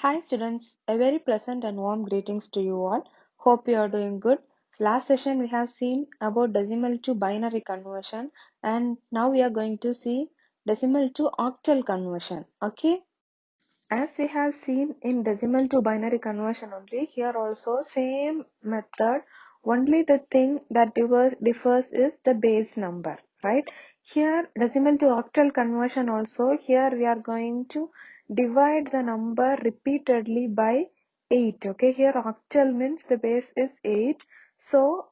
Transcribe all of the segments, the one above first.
Hi students, a very pleasant and warm greetings to you all. Hope you are doing good. Last session we have seen about decimal to binary conversion and now we are going to see decimal to octal conversion. Okay. As we have seen in decimal to binary conversion only, here also same method, only the thing that differs is the base number, right? Here decimal to octal conversion also, here we are going to divide the number repeatedly by 8, okay? Here octal means the base is 8, so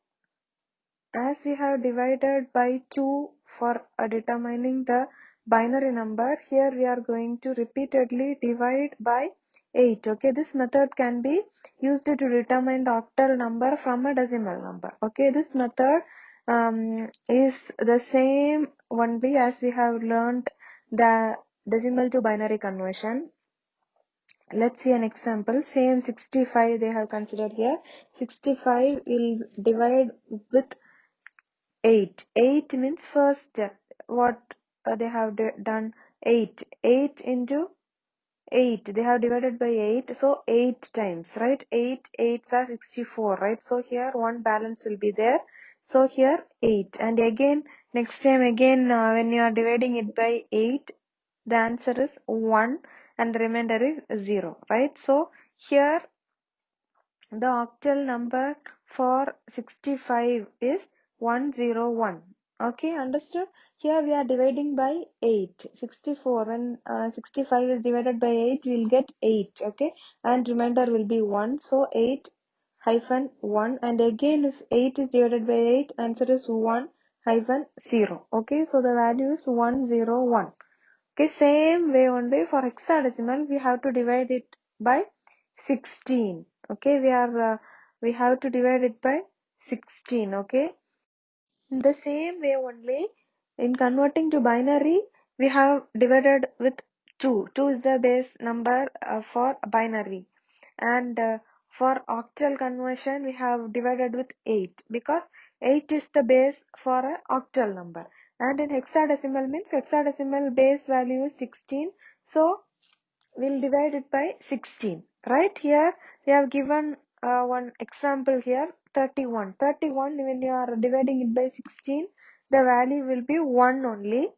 as we have divided by 2 for determining the binary number, here we are going to repeatedly divide by 8. Okay, this method can be used to determine the octal number from a decimal number. Okay, this method is the same only as we have learned the decimal to binary conversion. Let's see an example. Same 65 they have considered here. 65 will divide with 8. 8 means first what they have done 8. 8 into 8. They have divided by 8. So 8 times, right? 8 8s are 64, right? So here one balance will be there. So here 8. And again, next time again when you are dividing it by 8, the answer is 1 and the remainder is 0, right? So here the octal number for 65 is 101. Okay, understood? Here we are dividing by 8. 64. When 65 is divided by 8, we will get 8. Okay, and remainder will be 1. So 8 hyphen 1. And again, if 8 is divided by 8, answer is 1 hyphen 0. Okay, so the value is 101. Okay, same way only for hexadecimal, we have to divide it by 16. Okay, we have to divide it by 16. Okay, in the same way only in converting to binary, we have divided with 2. 2 is the base number for binary, and for octal conversion we have divided with 8 because 8 is the base for a octal number, and in hexadecimal means hexadecimal base value is 16, so we'll divide it by 16. Right, here we have given one example here, 31. 31, when you are dividing it by 16, the value will be 1 only,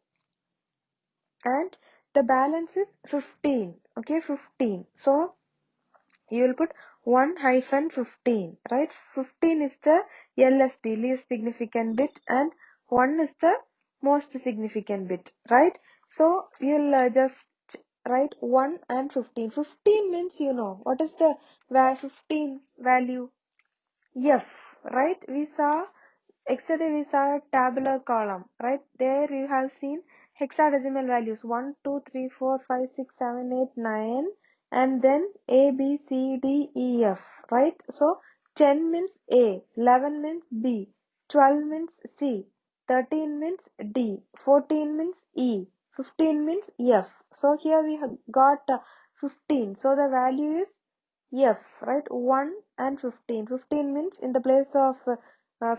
and the balance is 15. Okay, 15. So you will put 1 hyphen 15, right? 15 is the LSB, least significant bit, and 1 is the most significant bit, right? So you'll just write 1 and 15. 15 means you know what is the 15 value? F, right? We saw yesterday we saw a tabular column, right? There you have seen hexadecimal values 1, 2, 3, 4, 5, 6, 7, 8, 9, and then A, B, C, D, E, F, right? So 10 means A, 11 means B, 12 means C, 13 means D, 14 means E, 15 means F. So here we have got 15. So the value is F, right? 1 and 15. 15 means in the place of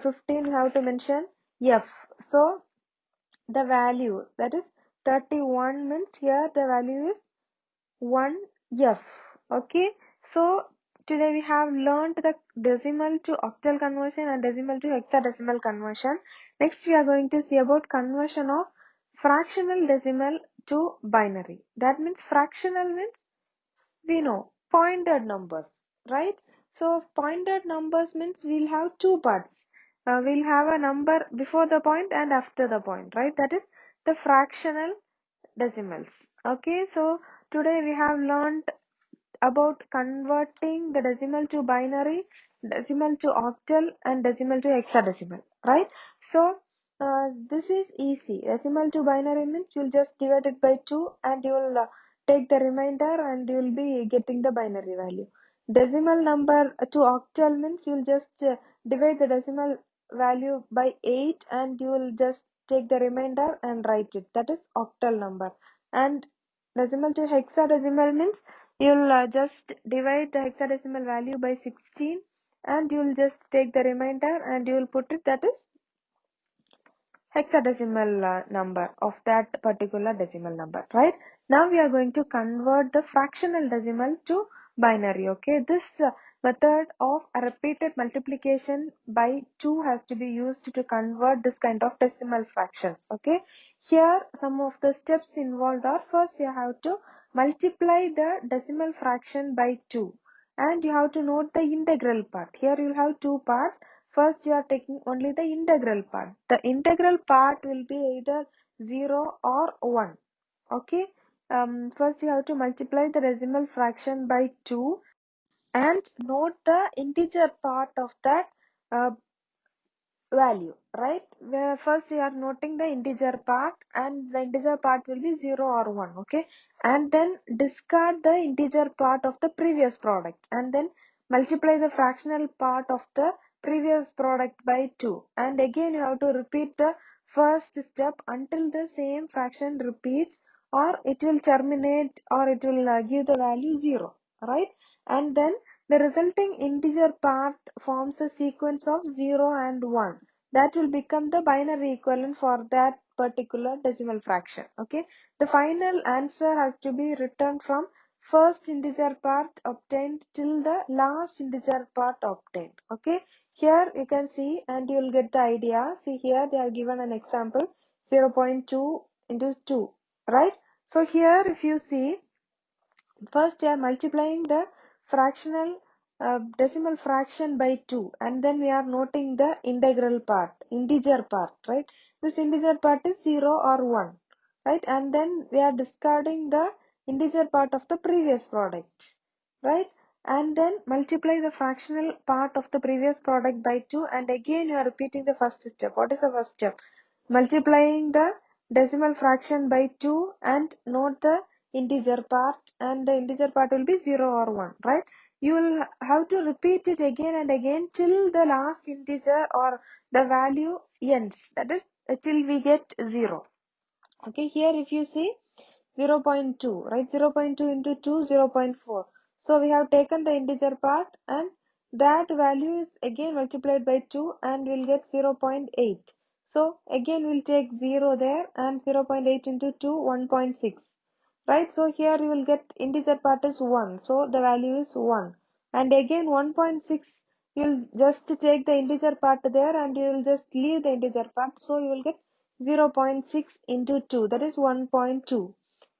15 you have to mention F. So the value, that is 31, means here the value is 1 F. Okay. So today we have learned the decimal to octal conversion and decimal to hexadecimal conversion. Next we are going to see about conversion of fractional decimal to binary. That means fractional means we know pointed numbers, right? So pointed numbers means we'll have two parts. We'll have a number before the point and after the point, right? That is the fractional decimals. Okay, so today we have learned about converting the decimal to binary, decimal to octal, and decimal to hexadecimal, right? So this is easy. Decimal to binary means you'll just divide it by 2 and you'll take the remainder and you'll be getting the binary value. Decimal number to octal means you'll just divide the decimal value by 8 and you will just take the remainder and write it. That is octal number. And decimal to hexadecimal means you'll just divide the hexadecimal value by 16 and you'll just take the remainder and you'll put it, that is hexadecimal number of that particular decimal number, right? Now we are going to convert the fractional decimal to binary. Okay, this method of a repeated multiplication by 2 has to be used to convert this kind of decimal fractions. Okay, here some of the steps involved are: first you have to multiply the decimal fraction by 2, and you have to note the integral part. Here you will have two parts. First you are taking only the integral part. The integral part will be either 0 or 1. Okay, first you have to multiply the decimal fraction by 2 and note the integer part of that uh, value, right? Where first you are noting the integer part, and the integer part will be 0 or 1. Okay, and then discard the integer part of the previous product, and then multiply the fractional part of the previous product by 2, and again you have to repeat the first step until the same fraction repeats, or it will terminate, or it will give the value 0, right? And then the resulting integer part forms a sequence of 0 and 1 that will become the binary equivalent for that particular decimal fraction. Okay, the final answer has to be returned from first integer part obtained till the last integer part obtained. Okay, here you can see and you will get the idea. See, here they have given an example: 0.2 into 2, right? So here if you see, first we are multiplying the fractional decimal fraction by 2, and then we are noting the integral part, integer part, right? This integer part is 0 or 1, right? And then we are discarding the integer part of the previous product, right? And then multiply the fractional part of the previous product by 2, and again you are repeating the first step. What is the first step? Multiplying the decimal fraction by 2 and note the integer part, and the integer part will be 0 or 1, right? You will have to repeat it again and again till the last integer or the value ends, that is till we get 0. Okay, here if you see 0.2, right? 0.2 into 2, 0.4. So we have taken the integer part, and that value is again multiplied by 2, and we'll get 0.8. So again we'll take 0 there, and 0.8 into 2, 1.6. Right? So here you will get integer part is 1. So the value is 1. And again 1.6, you'll just take the integer part there, and you will just leave the integer part. So you will get 0.6 into 2, that is 1.2.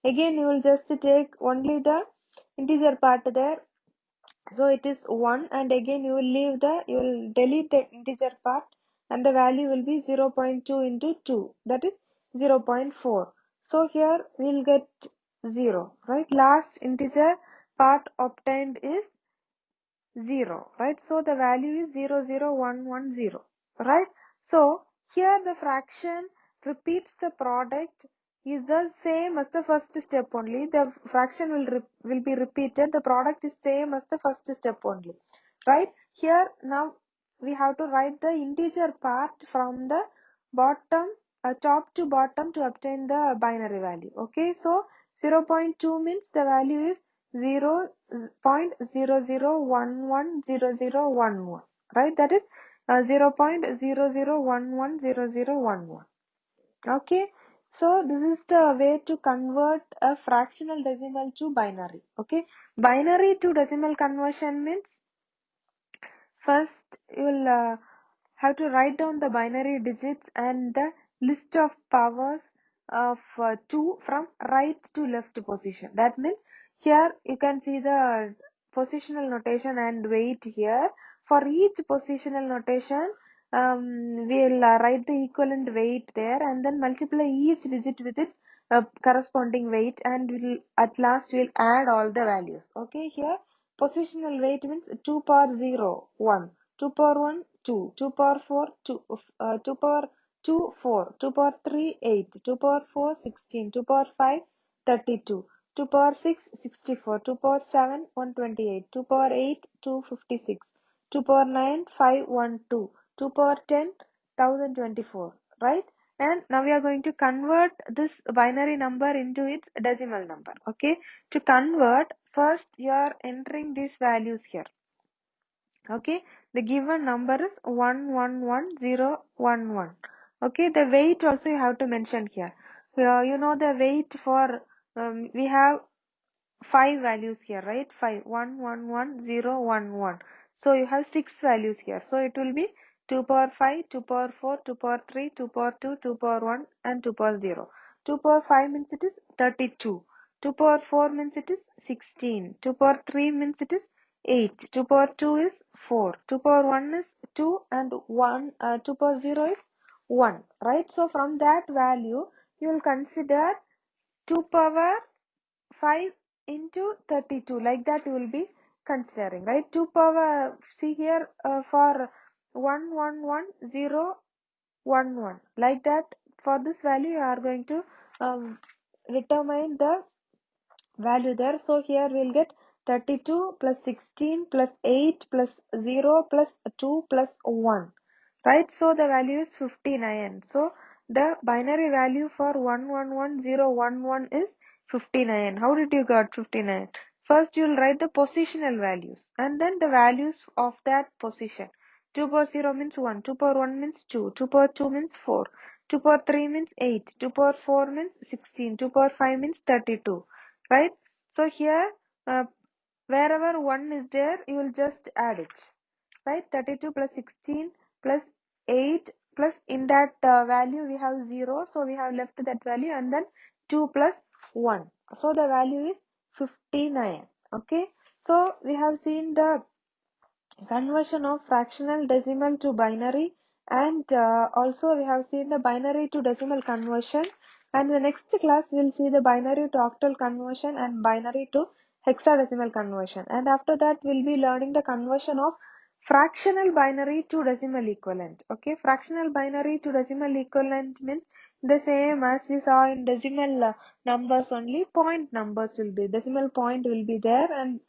Again you will just take only the integer part there, so it is 1, and again you will delete the integer part, and the value will be 0.2 into 2, that is 0.4. So here we'll get 0, right? Last integer part obtained is 0, right? So the value is 00110, right? So here the fraction repeats the product is the same as the first step only. The fraction will be repeated. The product is same as the first step only, right? Here now we have to write the integer part from the bottom, top to bottom, to obtain the binary value. Okay, so 0.2 means the value is 0.00110011, right? That is 0.00110011. Okay, so this is the way to convert a fractional decimal to binary. Okay, binary to decimal conversion means first you will have to write down the binary digits and the list of powers of 2 from right to left position. That means here you can see the positional notation and weight here. For each positional notation, we'll write the equivalent weight there, and then multiply each digit with its corresponding weight, and we'll at last we'll add all the values. Okay, here positional weight means 2 power 0, 1, 2 power 1, 2, 2 power 4, 2, 2 power 2, 4, 2 power 3, 8, 2 power 4, 16, 2 power 5, 32, 2 power 6, 64, 2 power 7, 128, 2 power 8, 256, 2 power 9, 512, 2 power 10, 1024, right? And now we are going to convert this binary number into its decimal number. Okay, to convert, first you are entering these values here. Okay, the given number is 111011. Okay, the weight also you have to mention here. You know the weight for we have 5 values here, right? 5, 1, 1, 1, 0, 1, 1. So you have 6 values here. So it will be 2 power 5, 2 power 4, 2 power 3, 2 power 2, 2 power 1 and 2 power 0. 2 power 5 means it is 32. 2 power 4 means it is 16. 2 power 3 means it is 8. 2 power 2 is 4. 2 power 1 is 2 and 2 power 0 is 1. Right? So from that value, you will consider 2 power 5 into 32, like that you will be considering, right? 2 power, see here, for 1 1 1 0 1 1, like that. For this value you are going to determine the value there. So here we'll get 32 plus 16 plus 8 plus 0 plus 2 plus 1, right? So the value is 59. So the binary value for 111011 is 59. How did you got 59? First you will write the positional values and then the values of that position. 2 power 0 means 1, 2 power 1 means 2, 2 power 2 means 4, 2 power 3 means 8, 2 power 4 means 16, 2 power 5 means 32, right? So here, uh, wherever 1 is there, you will just add it, right? 32 plus 16 plus 8 plus in that value we have 0, so we have left that value, and then 2 plus 1. So the value is 59. Okay, so we have seen the conversion of fractional decimal to binary, and also we have seen the binary to decimal conversion, and in the next class we'll see the binary to octal conversion and binary to hexadecimal conversion, and after that we'll be learning the conversion of fractional binary to decimal equivalent. Okay, fractional binary to decimal equivalent means the same as we saw in decimal numbers, only point numbers will be, decimal point will be there, and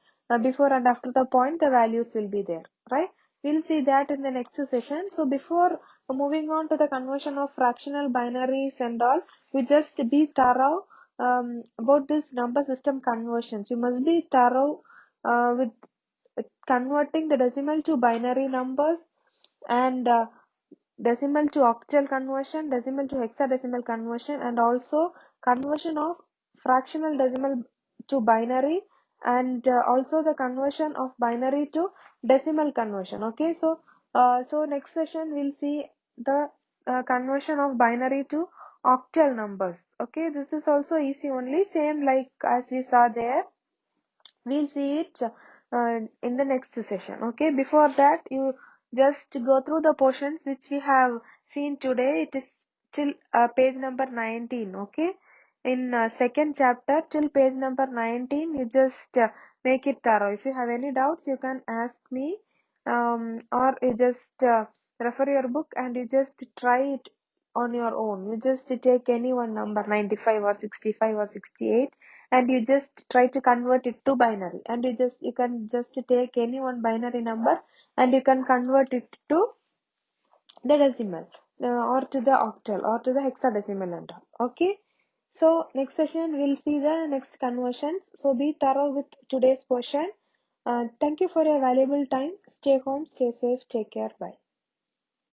before and after the point the values will be there, right? We'll see that in the next session. So before moving on to the conversion of fractional binaries and all, you just be thorough about this number system conversions. You must be thorough with converting the decimal to binary numbers, and decimal to octal conversion, decimal to hexadecimal conversion, and also conversion of fractional decimal to binary, and also the conversion of binary to decimal conversion. Okay, so so next session we'll see the conversion of binary to octal numbers. Okay, this is also easy, only same like as we saw there. We'll see it in the next session. Okay, before that you just go through the portions which we have seen today. It is till page number 19. Okay, in second chapter till page number 19, you just make it thorough. If you have any doubts, you can ask me, or you just refer your book and you just try it on your own. You just take any one number, 95 or 65 or 68, and you just try to convert it to binary, and you can just take any one binary number and you can convert it to the decimal, or to the octal or to the hexadecimal and all. Okay, so next session we'll see the next conversions. So be thorough with today's portion. Thank you for your valuable time. Stay home, stay safe, take care, bye.